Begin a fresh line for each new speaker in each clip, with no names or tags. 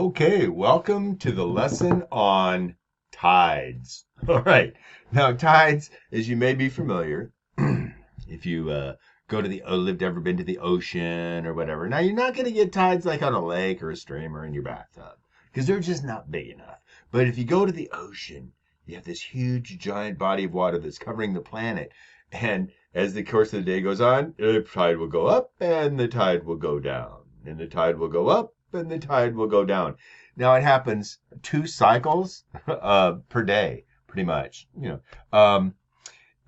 Okay, welcome to the lesson on tides. All right. Now, tides, as you may be familiar, if you ever been to the ocean or whatever. Now, you're not going to get tides like on a lake or a stream or in your bathtub because they're just not big enough. But if you go to the ocean, you have this huge, giant body of water that's covering the planet. And as the course of the day goes on, the tide will go up and the tide will go down. And the tide will go up and the tide will go down. Now it happens 2 cycles per day, pretty much. And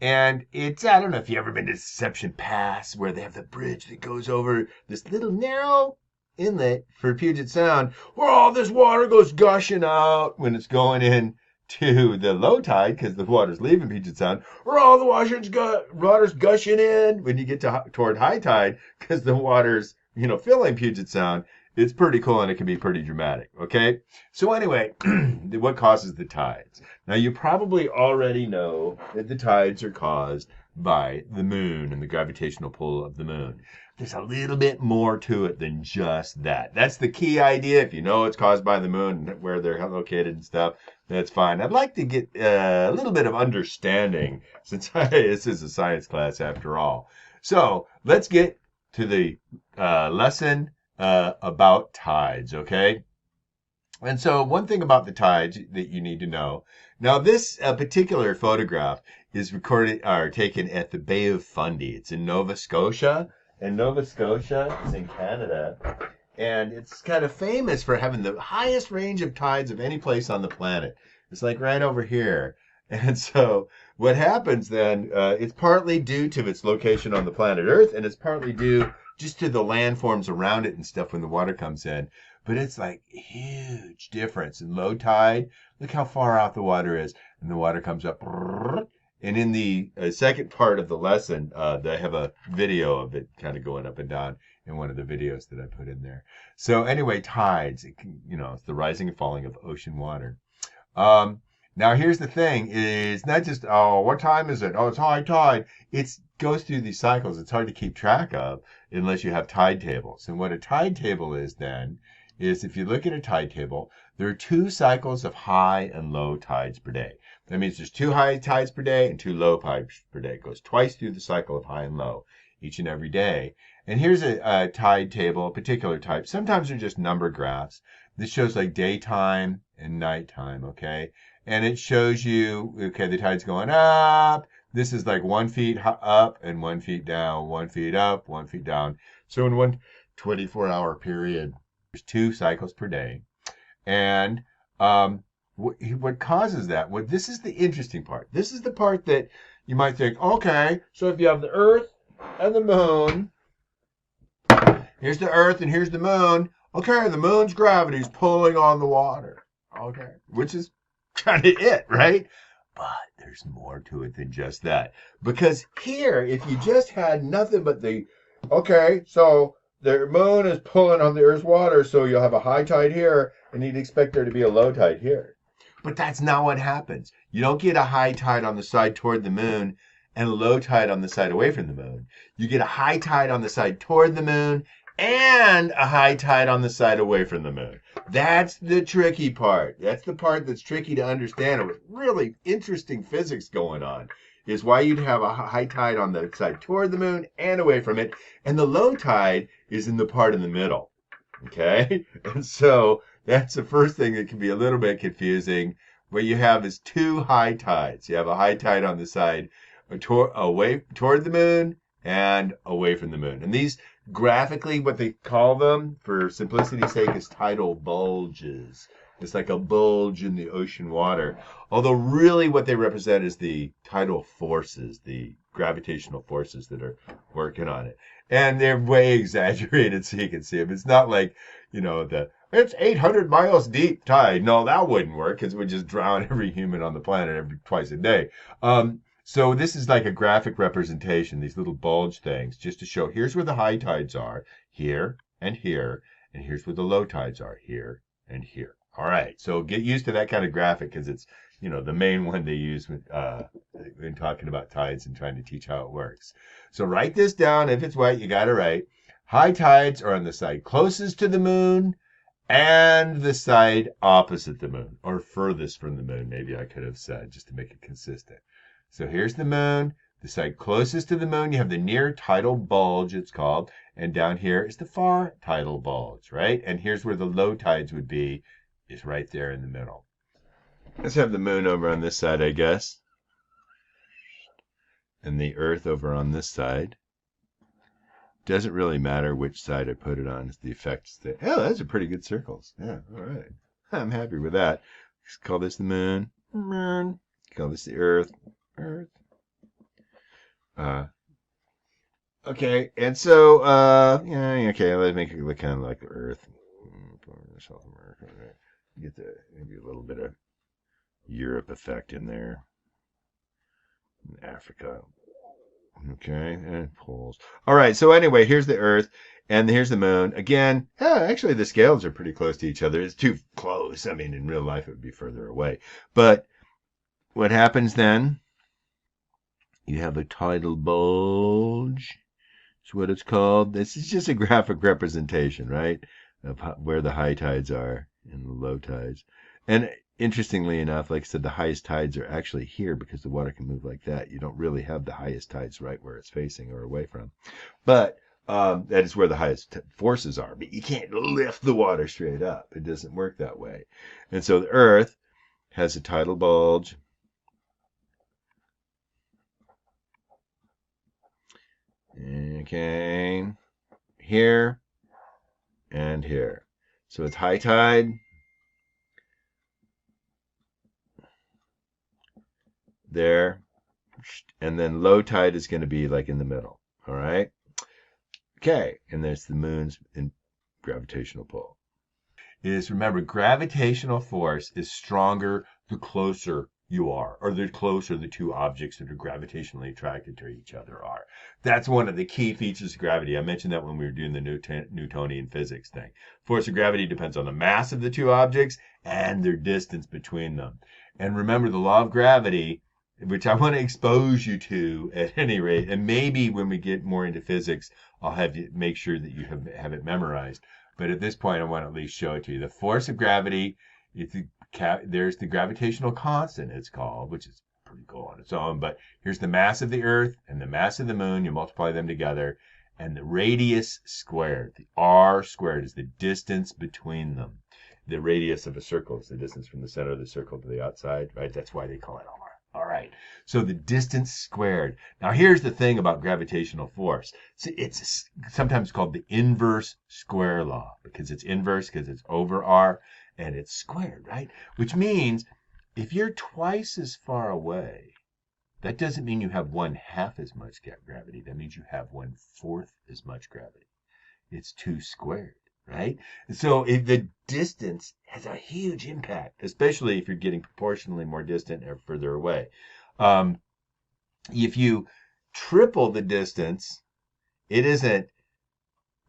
I don't know if you've ever been to Deception Pass where they have the bridge that goes over this little narrow inlet for Puget Sound where all this water goes gushing out when it's going in to the low tide because the water's leaving Puget Sound, or all the water's gushing in when you get toward high tide because the water's filling Puget Sound. It's pretty cool and it can be pretty dramatic, okay? So anyway, what causes the tides? Now, you probably already know that the tides are caused by the moon and the gravitational pull of the moon. There's a little bit more to it than just that. That's the key idea. If you know it's caused by the moon and where they're located and stuff, that's fine. I'd like to get a little bit of understanding since this is a science class after all. So let's get to the lesson about tides, okay? And so one thing about the tides that you need to know. Now, this particular photograph is taken at the Bay of Fundy. It's in Nova Scotia, and Nova Scotia is in Canada. And it's kind of famous for having the highest range of tides of any place on the planet. It's like right over here. And so what happens then, it's partly due to its location on the planet Earth, and it's partly due just to the landforms around it and stuff when the water comes in. But it's like huge difference in low tide. Look how far out the water is. And the water comes up. And in the second part of the lesson, they have a video of it kind of going up and down in one of the videos that I put in there. So anyway, tides, it's the rising and falling of ocean water. Now, here's the thing, is not just, what time is it? Oh, it's high tide. It goes through these cycles. It's hard to keep track of unless you have tide tables. And what a tide table is then, is if you look at a tide table, there are 2 cycles of high and low tides per day. That means there's 2 high tides per day and 2 low tides per day. It goes twice through the cycle of high and low each and every day. And here's a tide table, a particular type. Sometimes they're just number graphs. This shows like daytime and nighttime, okay? And it shows you, okay, the tide's going up. This is like 1 feet up and 1 feet down, 1 feet up, 1 feet down. So in one 24-hour period, there's 2 cycles per day. And what causes that? Well, this is the interesting part. This is the part that you might think, okay, so if you have the Earth and the moon, here's the Earth and here's the moon. Okay, the moon's gravity is pulling on the water. Okay, which is kind of it, right? But there's more to it than just that. Because here, if you just had nothing but so the moon is pulling on the Earth's water, so you'll have a high tide here, and you'd expect there to be a low tide here. But that's not what happens. You don't get a high tide on the side toward the moon and a low tide on the side away from the moon. You get a high tide on the side toward the moon and a high tide on the side away from the moon. That's the tricky part. That's the part that's tricky to understand. With really interesting physics going on is why you'd have a high tide on the side toward the moon and away from it, and the low tide is in the part in the middle. Okay? And so that's the first thing that can be a little bit confusing. What you have is 2 high tides. You have a high tide on the side away toward the moon and away from the moon. And these graphically, what they call them, for simplicity's sake, is tidal bulges. It's like a bulge in the ocean water. Although really what they represent is the tidal forces, the gravitational forces that are working on it. And they're way exaggerated so you can see them. It's not like, it's 800 miles deep tide. No, that wouldn't work because it would just drown every human on the planet twice a day. So this is like a graphic representation, these little bulge things, just to show here's where the high tides are, here, and here's where the low tides are, here and here. All right, so get used to that kind of graphic because it's, the main one they use when talking about tides and trying to teach how it works. So write this down. If it's white, you got it right. High tides are on the side closest to the moon and the side opposite the moon, or furthest from the moon, maybe I could have said, just to make it consistent. So here's the moon, the side closest to the moon, you have the near tidal bulge, it's called, and down here is the far tidal bulge, right? And here's where the low tides would be, is right there in the middle. Let's have the moon over on this side, I guess, and the Earth over on this side. Doesn't really matter which side I put it on. It's the effects that. Oh, those are pretty good circles. Yeah, all right. I'm happy with that. Let's call this the moon. Moon. Call this the Earth. Earth. Okay, and so yeah, okay. Let's make it look kind of like the Earth. South America. Get the maybe a little bit of Europe effect in there. Africa. Okay, and poles. All right, so anyway, here's the Earth, and here's the moon. Again, actually, the scales are pretty close to each other. It's too close. I mean, in real life, it would be further away. But what happens then? You have a tidal bulge. That's what it's called. This is just a graphic representation, right, of where the high tides are and the low tides. And interestingly enough, like I said, the highest tides are actually here because the water can move like that. You don't really have the highest tides right where it's facing or away from. But that is where the highest forces are. But you can't lift the water straight up. It doesn't work that way. And so the Earth has a tidal bulge. Okay, here and here. So it's high tide. There, and then low tide is going to be like in the middle. All right. Okay, and there's the moon's gravitational pull. Remember, gravitational force is stronger the closer you are, or the closer the two objects that are gravitationally attracted to each other are. That's one of the key features of gravity. I mentioned that when we were doing the Newtonian physics thing. Force of gravity depends on the mass of the two objects and their distance between them. And remember, the law of gravity, which I want to expose you to at any rate, and maybe when we get more into physics, I'll have you make sure that you have it memorized. But at this point, I want to at least show it to you. The force of gravity, there's the gravitational constant, it's called, which is pretty cool on its own. But here's the mass of the Earth and the mass of the moon. You multiply them together, and the radius squared, the r squared, is the distance between them. The radius of a circle is the distance from the center of the circle to the outside, right? That's why they call it r. All right. So the distance squared. Now here's the thing about gravitational force. It's sometimes called the inverse square law because it's inverse because it's over r and it's squared, right? Which means if you're twice as far away, that doesn't mean you have 1/2 as much gravity. That means you have 1/4 as much gravity. It's 2 squared. Right? So the distance has a huge impact, especially if you're getting proportionally more distant or further away. If you triple the distance, it isn't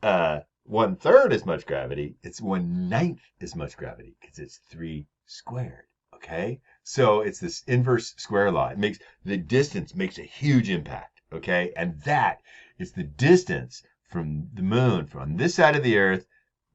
1/3 as much gravity, it's 1/9 as much gravity because it's 3 squared. Okay? So it's this inverse square law. It makes the distance makes a huge impact. Okay? And that is the distance from the moon from this side of the Earth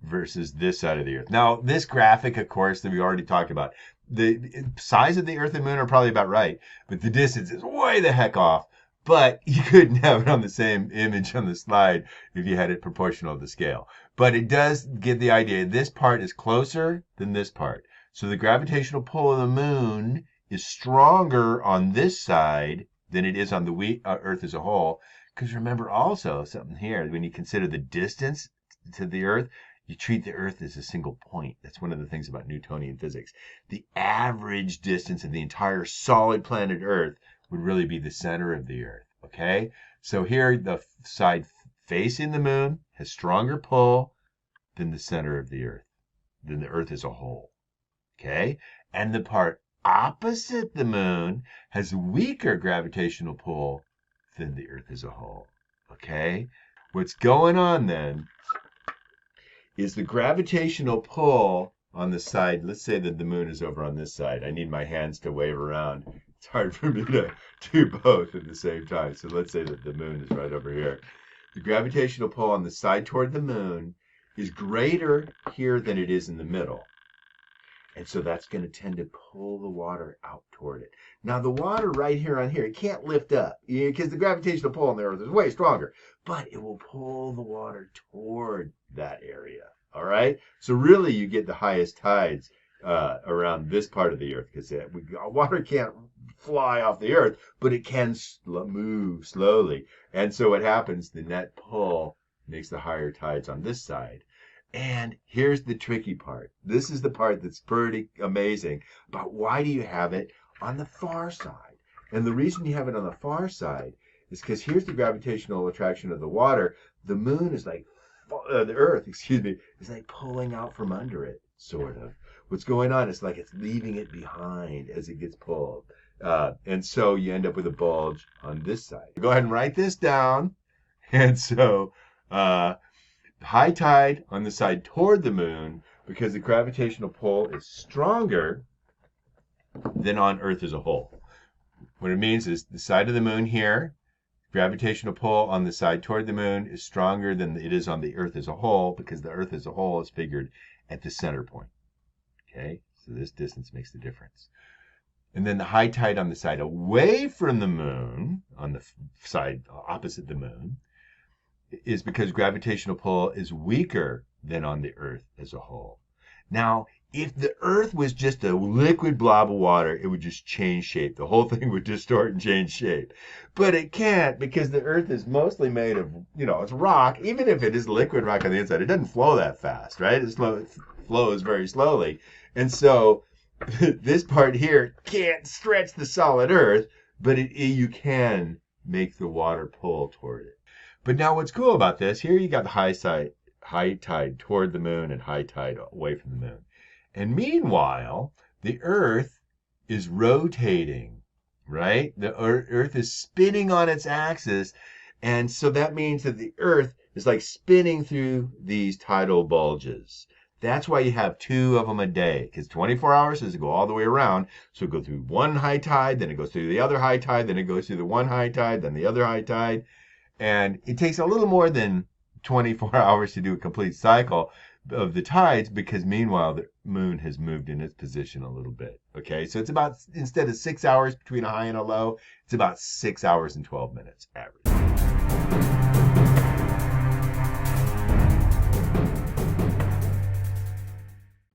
versus this side of the Earth. Now, this graphic, of course, that we already talked about, the size of the Earth and Moon are probably about right, but the distance is way the heck off. But you couldn't have it on the same image on the slide if you had it proportional to the scale. But it does give the idea this part is closer than this part. So the gravitational pull of the moon is stronger on this side than it is on the Earth as a whole. Because remember also something here, when you consider the distance to the Earth, you treat the Earth as a single point. That's one of the things about Newtonian physics. The average distance of the entire solid planet Earth would really be the center of the Earth. Okay? So here, the side facing the moon has stronger pull than the center of the Earth, than the Earth as a whole. Okay? And the part opposite the moon has weaker gravitational pull than the Earth as a whole. Okay? What's going on then is the gravitational pull on the side. Let's say that the moon is over on this side. I need my hands to wave around. It's hard for me to do both at the same time. So let's say that the moon is right over here. The gravitational pull on the side toward the moon is greater here than it is in the middle. And so that's going to tend to pull the water out toward it. Now, the water right here on here, it can't lift up because the gravitational pull on the Earth is way stronger, but it will pull the water toward that area. All right. So really, you get the highest tides around this part of the Earth because water can't fly off the Earth, but it can move slowly. And so what happens, the net pull makes the higher tides on this side. And here's the tricky part. This is the part that's pretty amazing. But why do you have it on the far side? And the reason you have it on the far side is because here's the gravitational attraction of the water. The moon is like, the Earth, excuse me, is like pulling out from under it, sort of. What's going on is like it's leaving it behind as it gets pulled. And so you end up with a bulge on this side. Go ahead and write this down. And so, high tide on the side toward the moon because the gravitational pull is stronger than on Earth as a whole. What it means is the side of the moon here, gravitational pull on the side toward the moon is stronger than it is on the Earth as a whole because the Earth as a whole is figured at the center point. Okay, so this distance makes the difference. And then the high tide on the side away from the moon, on the side opposite the moon, is because gravitational pull is weaker than on the Earth as a whole. Now, if the Earth was just a liquid blob of water, it would just change shape. The whole thing would distort and change shape. But it can't because the Earth is mostly made of, it's rock. Even if it is liquid rock on the inside, it doesn't flow that fast, right? It flows very slowly. And so this part here can't stretch the solid Earth, but you can make the water pull toward it. But now what's cool about this, here you got the high tide toward the moon and high tide away from the moon. And meanwhile, the Earth is rotating, right? The Earth is spinning on its axis. And so that means that the Earth is like spinning through these tidal bulges. That's why you have 2 of them a day, because 24 hours doesn't go all the way around. So it goes through one high tide, then it goes through the other high tide, then it goes through the one high tide, then the other high tide. And it takes a little more than 24 hours to do a complete cycle of the tides because meanwhile the moon has moved in its position a little bit. Okay, so it's about, instead of 6 hours between a high and a low, it's about 6 hours and 12 minutes average.